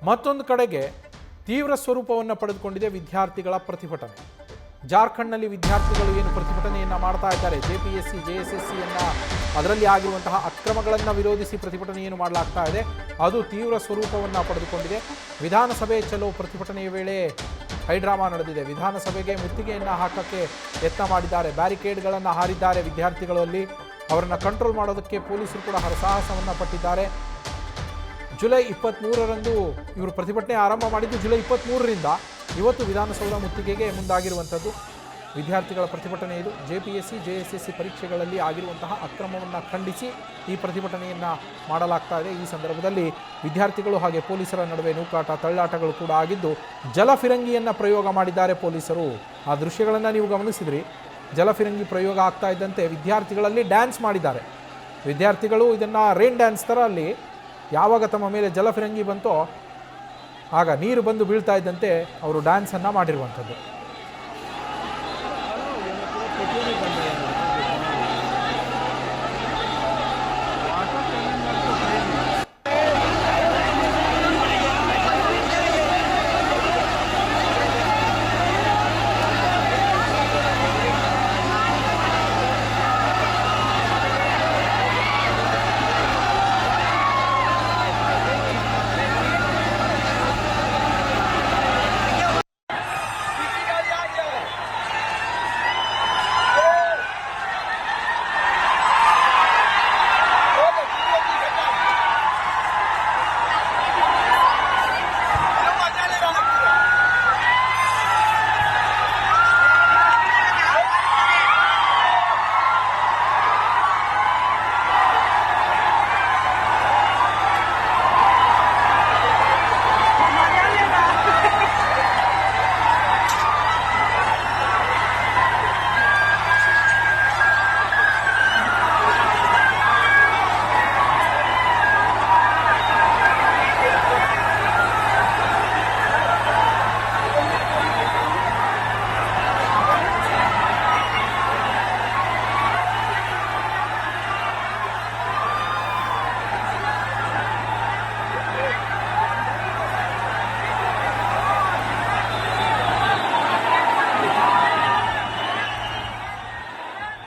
ಮತ್ತೊಂದು ಕಡೆಗೆ ತೀವ್ರ ಸ್ವರೂಪವನ್ನು ಪಡೆದುಕೊಂಡಿದೆ ವಿದ್ಯಾರ್ಥಿಗಳ ಪ್ರತಿಭಟನೆ. ಜಾರ್ಖಂಡ್ನಲ್ಲಿ ವಿದ್ಯಾರ್ಥಿಗಳು ಏನು ಪ್ರತಿಭಟನೆಯನ್ನು ಮಾಡ್ತಾ ಇದ್ದಾರೆ, JPSC JSSCಯನ್ನು ಅದರಲ್ಲಿ ಆಗಿರುವಂತಹ ಅಕ್ರಮಗಳನ್ನು ವಿರೋಧಿಸಿ ಪ್ರತಿಭಟನೆಯನ್ನು ಮಾಡಲಾಗ್ತಾ ಇದೆ. ಅದು ತೀವ್ರ ಸ್ವರೂಪವನ್ನು ಪಡೆದುಕೊಂಡಿದೆ. ವಿಧಾನಸಭೆ ಚಲೋ ಪ್ರತಿಭಟನೆಯ ವೇಳೆ ಹೈಡ್ರಾಮಾ ನಡೆದಿದೆ. ವಿಧಾನಸಭೆಗೆ ಮುತ್ತಿಗೆಯನ್ನು ಹಾಕಕ್ಕೆ ಯತ್ನ ಮಾಡಿದ್ದಾರೆ, ಬ್ಯಾರಿಕೇಡ್ಗಳನ್ನು ಹಾರಿದ್ದಾರೆ ವಿದ್ಯಾರ್ಥಿಗಳಲ್ಲಿ. ಅವರನ್ನು ಕಂಟ್ರೋಲ್ ಮಾಡೋದಕ್ಕೆ ಪೊಲೀಸರು ಕೂಡ ಹರಸಾಹಸವನ್ನು ಪಟ್ಟಿದ್ದಾರೆ. ಜುಲೈ 23ರಂದು ಇವರು ಪ್ರತಿಭಟನೆ ಆರಂಭ ಮಾಡಿದ್ದು. ಜುಲೈ 23ರಿಂದ ಇವತ್ತು ವಿಧಾನಸೌಧ ಮುತ್ತಿಗೆಗೆ ಮುಂದಾಗಿರುವಂಥದ್ದು ವಿದ್ಯಾರ್ಥಿಗಳ ಪ್ರತಿಭಟನೆ. ಇದು JPSC JSSC ಪರೀಕ್ಷೆಗಳಲ್ಲಿ ಆಗಿರುವಂತಹ ಅಕ್ರಮವನ್ನು ಖಂಡಿಸಿ ಈ ಪ್ರತಿಭಟನೆಯನ್ನು ಮಾಡಲಾಗ್ತಾ ಇದೆ. ಈ ಸಂದರ್ಭದಲ್ಲಿ ವಿದ್ಯಾರ್ಥಿಗಳು ಹಾಗೆ ಪೊಲೀಸರ ನಡುವೆ ನೂಕಾಟ ತಳ್ಳಾಟಗಳು ಕೂಡ ಆಗಿದ್ದು, ಜಲಫಿರಂಗಿಯನ್ನು ಪ್ರಯೋಗ ಮಾಡಿದ್ದಾರೆ ಪೊಲೀಸರು. ಆ ದೃಶ್ಯಗಳನ್ನು ನೀವು ಗಮನಿಸಿದ್ರಿ. ಜಲಫಿರಂಗಿ ಪ್ರಯೋಗ ಆಗ್ತಾ ಇದ್ದಂತೆ ವಿದ್ಯಾರ್ಥಿಗಳಲ್ಲಿ ಡ್ಯಾನ್ಸ್ ಮಾಡಿದ್ದಾರೆ. ವಿದ್ಯಾರ್ಥಿಗಳು ಇದನ್ನು ರೈನ್ ಡ್ಯಾನ್ಸ್ ಥರ ಅಲ್ಲಿ ಯಾವಾಗ ತಮ್ಮ ಮೇಲೆ ಜಲಫಿರಂಗಿ ಬಂತೋ ಆಗ ನೀರು ಬಂದು ಬೀಳ್ತಾ ಇದ್ದಂತೆ ಅವರು ಡ್ಯಾನ್ಸನ್ನು ಮಾಡಿರುವಂಥದ್ದು.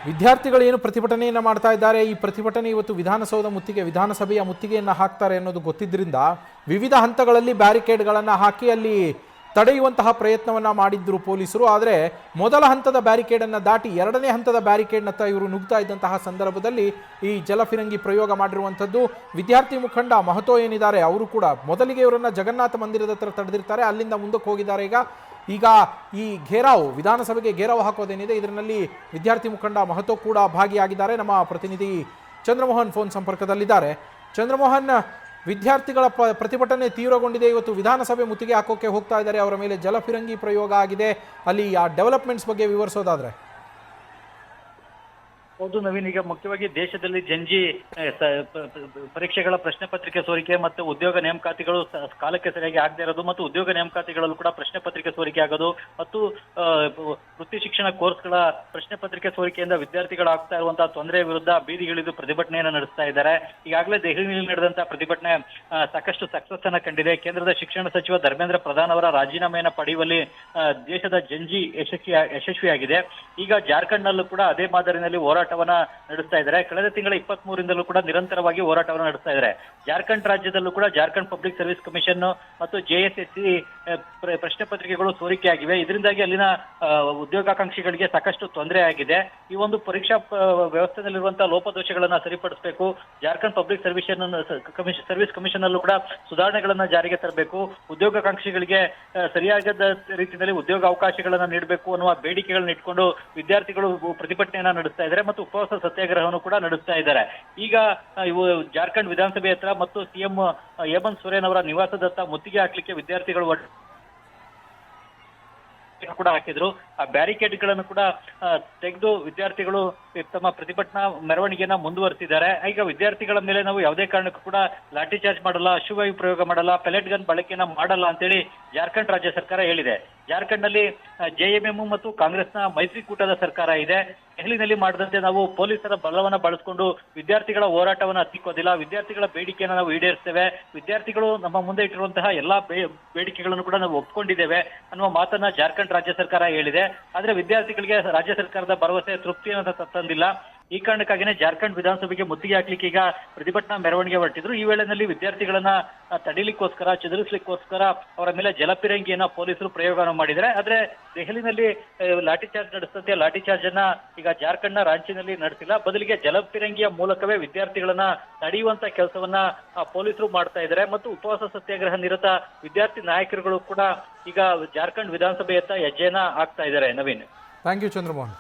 ವಿದ್ಯಾರ್ಥಿಗಳು ಏನು ಪ್ರತಿಭಟನೆಯನ್ನು ಮಾಡ್ತಾ ಇದ್ದಾರೆ, ಈ ಪ್ರತಿಭಟನೆ ಇವತ್ತು ವಿಧಾನಸಭೆಯ ಮುತ್ತಿಗೆಯನ್ನು ಹಾಕ್ತಾರೆ ಅನ್ನೋದು ಗೊತ್ತಿದ್ದರಿಂದ ವಿವಿಧ ಹಂತಗಳಲ್ಲಿ ಬ್ಯಾರಿಕೇಡ್ಗಳನ್ನು ಹಾಕಿ ಅಲ್ಲಿ ತಡೆಯುವಂತಹ ಪ್ರಯತ್ನವನ್ನು ಮಾಡಿದ್ರು ಪೊಲೀಸರು. ಆದರೆ ಮೊದಲ ಹಂತದ ಬ್ಯಾರಿಕೇಡನ್ನು ದಾಟಿ ಎರಡನೇ ಹಂತದ ಬ್ಯಾರಿಕೇಡ್ನತ್ತ ಇವರು ನುಗ್ತಾ ಇದ್ದಂತಹ ಸಂದರ್ಭದಲ್ಲಿ ಈ ಜಲಫಿರಂಗಿ ಪ್ರಯೋಗ ಮಾಡಿರುವಂಥದ್ದು. ವಿದ್ಯಾರ್ಥಿ ಮುಖಂಡ ಮಹತೋ ಏನಿದ್ದಾರೆ ಅವರು ಕೂಡ ಮೊದಲಿಗೆ ಇವರನ್ನು ಜಗನ್ನಾಥ ಮಂದಿರದ ಹತ್ರ ತಡೆದಿರ್ತಾರೆ, ಅಲ್ಲಿಂದ ಮುಂದಕ್ಕೆ ಹೋಗಿದ್ದಾರೆ. ಈಗ ಈ ಘೇರಾವ್ ವಿಧಾನಸಭೆಗೆ ಘೇರಾವ್ ಹಾಕೋದೇನಿದೆ ಇದರಲ್ಲಿ ವಿದ್ಯಾರ್ಥಿ ಮುಖಂಡ ಮಹತೋ ಕೂಡ ಭಾಗಿಯಾಗಿದ್ದಾರೆ. ನಮ್ಮ ಪ್ರತಿನಿಧಿ ಚಂದ್ರಮೋಹನ್ ಫೋನ್ ಸಂಪರ್ಕದಲ್ಲಿದ್ದಾರೆ. ಚಂದ್ರಮೋಹನ್, ವಿದ್ಯಾರ್ಥಿಗಳ ಪ್ರತಿಭಟನೆ ತೀವ್ರಗೊಂಡಿದೆ. ಇವತ್ತು ವಿಧಾನಸಭೆ ಮುತ್ತಿಗೆ ಹಾಕೋಕೆ ಹೋಗ್ತಾ ಇದ್ದಾರೆ, ಅವರ ಮೇಲೆ ಜಲಫಿರಂಗಿ ಪ್ರಯೋಗ ಆಗಿದೆ. ಅಲ್ಲಿ ಆ ಡೆವಲಪ್ಮೆಂಟ್ಸ್ ಬಗ್ಗೆ ವಿವರಿಸೋದಾದ್ರೆ. ಹೌದು ನವೀನ್, ಈಗ ಮುಖ್ಯವಾಗಿ ದೇಶದಲ್ಲಿ ಜಂಜಿ ಪರೀಕ್ಷೆಗಳ ಪ್ರಶ್ನೆ ಪತ್ರಿಕೆ ಸೋರಿಕೆ ಮತ್ತು ಉದ್ಯೋಗ ನೇಮಕಾತಿಗಳು ಕಾಲಕ್ಕೆ ಸರಿಯಾಗಿ ಆಗದೆ ಇರೋದು ಮತ್ತು ಉದ್ಯೋಗ ನೇಮಕಾತಿಗಳಲ್ಲೂ ಕೂಡ ಪ್ರಶ್ನೆ ಪತ್ರಿಕೆ ಸೋರಿಕೆ ಆಗೋದು ಮತ್ತು ವೃತ್ತಿ ಶಿಕ್ಷಣ ಕೋರ್ಸ್ಗಳ ಪ್ರಶ್ನೆ ಪತ್ರಿಕೆ ಸೋರಿಕೆಯಿಂದ ವಿದ್ಯಾರ್ಥಿಗಳು ಆಗ್ತಾ ಇರುವಂತಹ ತೊಂದರೆ ವಿರುದ್ಧ ಬೀದಿಗಿಳಿದು ಪ್ರತಿಭಟನೆಯನ್ನು ನಡೆಸ್ತಾ ಇದ್ದಾರೆ. ಈಗಾಗಲೇ ದೆಹಲಿಯಲ್ಲಿ ನಡೆದಂತಹ ಪ್ರತಿಭಟನೆ ಸಾಕಷ್ಟು ಸಕ್ಸಸ್ ಅನ್ನ ಕಂಡಿದೆ. ಕೇಂದ್ರದ ಶಿಕ್ಷಣ ಸಚಿವ ಧರ್ಮೇಂದ್ರ ಪ್ರಧಾನ್ ಅವರ ರಾಜೀನಾಮೆಯನ್ನು ಪಡೆಯುವಲ್ಲಿ ದೇಶದ ಜಂಜಿ ಯಶಸ್ವಿಯಾಗಿದೆ. ಈಗ ಜಾರ್ಖಂಡ್ನಲ್ಲೂ ಕೂಡ ಅದೇ ಮಾದರಿನಲ್ಲಿ ಹೋರಾಟವನ್ನ ನಡೆಸ್ತಾ ಇದ್ದಾರೆ. ಕಳೆದ ತಿಂಗಳ 23ರಿಂದಲೂ ಕೂಡ ನಿರಂತರವಾಗಿ ಹೋರಾಟವನ್ನು ನಡೆಸ್ತಾ ಇದ್ದಾರೆ. ಜಾರ್ಖಂಡ್ ರಾಜ್ಯದಲ್ಲೂ ಕೂಡ ಜಾರ್ಖಂಡ್ ಪಬ್ಲಿಕ್ ಸರ್ವಿಸ್ ಕಮಿಷನ್ ಮತ್ತು JSSC ಪ್ರಶ್ನೆ ಪತ್ರಿಕೆಗಳು ಸೋರಿಕೆಯಾಗಿವೆ. ಇದರಿಂದಾಗಿ ಅಲ್ಲಿನ ಉದ್ಯೋಗಾಕಾಂಕ್ಷಿಗಳಿಗೆ ಸಾಕಷ್ಟು ತೊಂದರೆ ಆಗಿದೆ. ಈ ಒಂದು ಪರೀಕ್ಷಾ ವ್ಯವಸ್ಥೆಯಲ್ಲಿರುವಂತಹ ಲೋಪದೋಷಗಳನ್ನ ಸರಿಪಡಿಸಬೇಕು. ಜಾರ್ಖಂಡ್ ಪಬ್ಲಿಕ್ ಸರ್ವಿಸ್ ಕಮಿಷನ್ ಅಲ್ಲೂ ಕೂಡ ಸುಧಾರಣೆಗಳನ್ನ ಜಾರಿಗೆ ತರಬೇಕು. ಉದ್ಯೋಗಾಕಾಂಕ್ಷಿಗಳಿಗೆ ಸರಿಯಾದ ರೀತಿಯಲ್ಲಿ ಉದ್ಯೋಗ ಅವಕಾಶಗಳನ್ನ ನೀಡಬೇಕು ಅನ್ನುವ ಬೇಡಿಕೆಗಳನ್ನ ಇಟ್ಕೊಂಡು ವಿದ್ಯಾರ್ಥಿಗಳು ಪ್ರತಿಭಟನೆಯನ್ನ ನಡೆಸ್ತಾ ಇದ್ದಾರೆ ಮತ್ತು ಉಪವಾಸ ಸತ್ಯಾಗ್ರಹವನ್ನು ಕೂಡ ನಡೆಸ್ತಾ ಇದ್ದಾರೆ. ಈಗ ಇವು ಜಾರ್ಖಂಡ್ ವಿಧಾನಸಭೆ ಹತ್ರ ಮತ್ತು CM ಹೇಮಂತ್ ಸೊರೇನ್ ಅವರ ನಿವಾಸದತ್ತ ಮುತ್ತಿಗೆ ಹಾಕ್ಲಿಕ್ಕೆ ವಿದ್ಯಾರ್ಥಿಗಳು ಕೂಡ ಹಾಕಿದ್ರು. ಆ ಬ್ಯಾರಿಕೇಡ್ ಗಳನ್ನು ಕೂಡ ತೆಗೆದು ವಿದ್ಯಾರ್ಥಿಗಳು ತಮ್ಮ ಪ್ರತಿಭಟನಾ ಮೆರವಣಿಗೆಯನ್ನ ಮುಂದುವರೆಸಿದ್ದಾರೆ. ಈಗ ವಿದ್ಯಾರ್ಥಿಗಳ ಮೇಲೆ ನಾವು ಯಾವುದೇ ಕಾರಣಕ್ಕೂ ಕೂಡ ಲಾಠಿ ಚಾರ್ಜ್ ಮಾಡಲ್ಲ, ಅಶ್ರುವಾಯು ಪ್ರಯೋಗ ಮಾಡಲ್ಲ, ಪೆಲೆಟ್ ಗನ್ ಬಳಕೆಯನ್ನ ಮಾಡಲ್ಲ ಅಂತೇಳಿ ಜಾರ್ಖಂಡ್ ರಾಜ್ಯ ಸರ್ಕಾರ ಹೇಳಿದೆ. ಜಾರ್ಖಂಡ್ನಲ್ಲಿ JMM ಮತ್ತು ಕಾಂಗ್ರೆಸ್ನ ಮೈತ್ರಿಕೂಟದ ಸರ್ಕಾರ ಇದೆ. ದೆಹಲಿನಲ್ಲಿ ಮಾಡಿದಂತೆ ನಾವು ಪೊಲೀಸರ ಬಲವನ್ನ ಬಳಸಿಕೊಂಡು ವಿದ್ಯಾರ್ಥಿಗಳ ಹೋರಾಟವನ್ನು ಹತ್ತಿಕ್ಕೋದಿಲ್ಲ, ವಿದ್ಯಾರ್ಥಿಗಳ ಬೇಡಿಕೆಯನ್ನು ನಾವು ಈಡೇರಿಸ್ತೇವೆ, ವಿದ್ಯಾರ್ಥಿಗಳು ನಮ್ಮ ಮುಂದೆ ಇಟ್ಟಿರುವಂತಹ ಎಲ್ಲಾ ಬೇಡಿಕೆಗಳನ್ನು ಕೂಡ ನಾವು ಒಪ್ಕೊಂಡಿದ್ದೇವೆ ಅನ್ನುವ ಮಾತನ್ನ ಜಾರ್ಖಂಡ್ ರಾಜ್ಯ ಸರ್ಕಾರ ಹೇಳಿದೆ. ಆದ್ರೆ ವಿದ್ಯಾರ್ಥಿಗಳಿಗೆ ರಾಜ್ಯ ಸರ್ಕಾರದ ಭರವಸೆ ತೃಪ್ತಿಯನ್ನು ತಂದಿಲ್ಲ. ಈ ಕಾರಣಕ್ಕಾಗಿನೇ ಜಾರ್ಖಂಡ್ ವಿಧಾನಸಭೆಗೆ ಮುತ್ತಿಗೆ ಹಾಕ್ಲಿಕ್ಕೆ ಈಗ ಪ್ರತಿಭಟನಾ ಮೆರವಣಿಗೆ ಹೊರಟಿದ್ರು. ಈ ವೇಳೆಯಲ್ಲಿ ವಿದ್ಯಾರ್ಥಿಗಳನ್ನ ತಡಿಲಿಕ್ಕೋಸ್ಕರ, ಚದುರಿಸಲಿಕ್ಕೋಸ್ಕರ ಅವರ ಮೇಲೆ ಜಲಪಿರಂಗಿಯನ್ನ ಪೊಲೀಸರು ಪ್ರಯೋಗವನ್ನು ಮಾಡಿದ್ದಾರೆ. ಆದ್ರೆ ದೆಹಲಿನಲ್ಲಿ ಲಾಠಿ ಚಾರ್ಜ್ ನಡೆಸದಂತೆ ಲಾಠಿ ಚಾರ್ಜ್ ಅನ್ನ ಈಗ ಜಾರ್ಖಂಡ್ನ ರಾಂಚಿನಲ್ಲಿ ನಡೆಸಿಲ್ಲ, ಬದಲಿಗೆ ಜಲಪಿರಂಗಿಯ ಮೂಲಕವೇ ವಿದ್ಯಾರ್ಥಿಗಳನ್ನ ತಡೆಯುವಂತ ಕೆಲಸವನ್ನ ಪೊಲೀಸರು ಮಾಡ್ತಾ ಇದ್ದಾರೆ. ಮತ್ತು ಉಪವಾಸ ಸತ್ಯಾಗ್ರಹ ನಿರತ ವಿದ್ಯಾರ್ಥಿ ನಾಯಕರುಗಳು ಕೂಡ ಈಗ ಜಾರ್ಖಂಡ್ ವಿಧಾನಸಭೆಯತ್ತ ಹೆಜ್ಜೆಯನ್ನ ಹಾಕ್ತಾ ಇದ್ದಾರೆ. Naveen, thank you Chandramohan.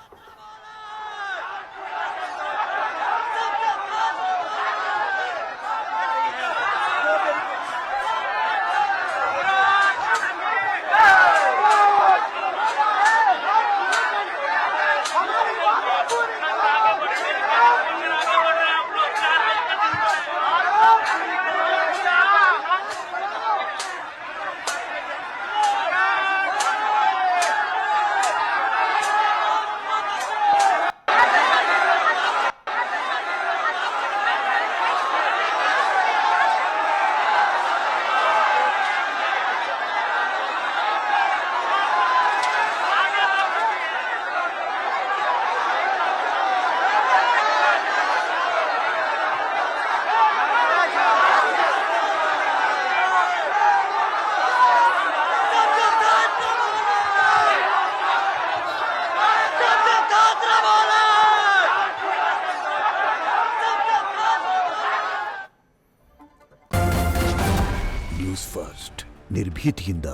News first ನಿರ್ಭೀತಿಯಿಂದ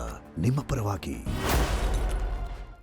ನಿಮ್ಮ ಪರವಾಗಿ.